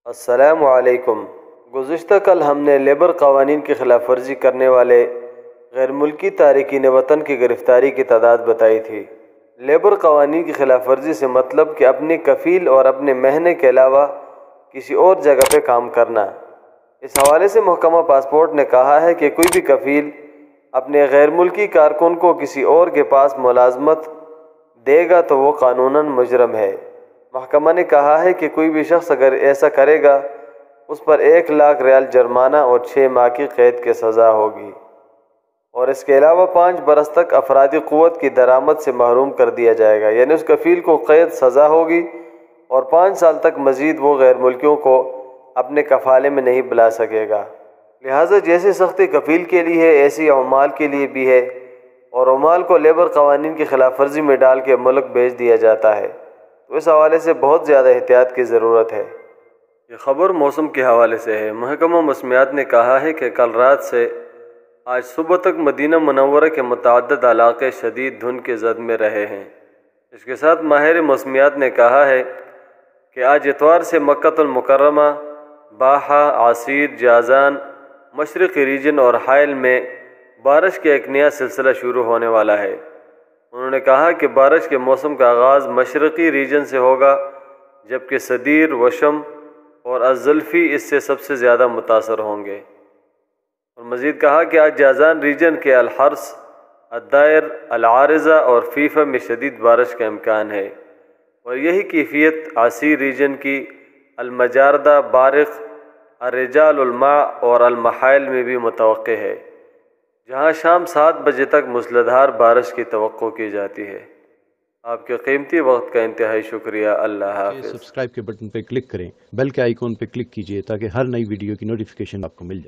السلام علیکم۔ گزشتہ کل ہم نے لیبر قوانین کی خلاف ورزی کرنے والے غیر ملکی تارکین وطن کی گرفتاری کی تعداد بتائی تھی۔ لیبر قوانین کی خلاف ورزی سے مطلب کہ اپنی کفیل اور اپنے مہنے کے علاوہ کسی اور جگہ پہ کام کرنا۔ اس حوالے سے محکمہ پاسپورٹ نے کہا ہے کہ کوئی بھی کفیل اپنے غیر ملکی کارکن کو کسی اور کے پاس ملازمت دے گا تو وہ قانوناً مجرم ہے۔ محکمہ نے کہا ہے کہ کوئی بھی شخص اگر ایسا کرے گا اس پر 1,00,000 ریال جرمانہ اور 6 ماہ کی قید کی سزا ہوگی، اور اس کے علاوہ 5 برس تک افرادی قوت کی درآمد سے محروم کر دیا جائے گا، یعنی اس کفیل کو قید سزا ہوگی اور 5 سال تک مزید وہ غیر ملکیوں کو اپنے کفالے میں نہیں بلا سکے گا۔ لہٰذا جیسے سختی کفیل کے لیے ہے ایسی عمال کے لیے بھی ہے، اور عمال کو لیبر قوانین کی خلاف ورزی میں ڈال کے ملک بھیج دیا جاتا ہے، تو اس حوالے سے بہت زیادہ احتیاط کی ضرورت ہے۔ یہ خبر موسم کے حوالے سے ہے۔ محکمہ موسمیات نے کہا ہے کہ کل رات سے آج صبح تک مدینہ منورہ کے متعدد علاقے شدید دھند کے زد میں رہے ہیں۔ اس کے ساتھ ماہر موسمیات نے کہا ہے کہ آج اتوار سے مکہ المکرمہ، باحہ، عسیر، جازان، مشرقی ریجن اور حائل میں بارش کا ایک نیا سلسلہ شروع ہونے والا ہے۔ انہوں نے کہا کہ بارش کے موسم کا آغاز مشرقی ریجن سے ہوگا، جبکہ صدیر، وشم اور الزلفی اس سے سب سے زیادہ متاثر ہوں گے۔ اور مزید کہا کہ آج جازان ریجن کے الحرس، الدائر، العارضہ اور فیفا میں شدید بارش کا امکان ہے، اور یہی کیفیت عسیر ریجن کی المجاردہ، بارق، الرجال، الماء اور المحائل میں بھی متوقع ہے، جہاں شام 7 بجے تک موسلادھار بارش کی توقع کی جاتی ہے۔ آپ کے قیمتی وقت کا انتہائی شکریہ۔ اللہ حافظ۔ سبسکرائب کے بٹن پہ کلک کریں، بیل کے آئیکن پہ کلک کیجئے تاکہ ہر نئی ویڈیو کی نوٹیفیکیشن آپ کو مل جائے۔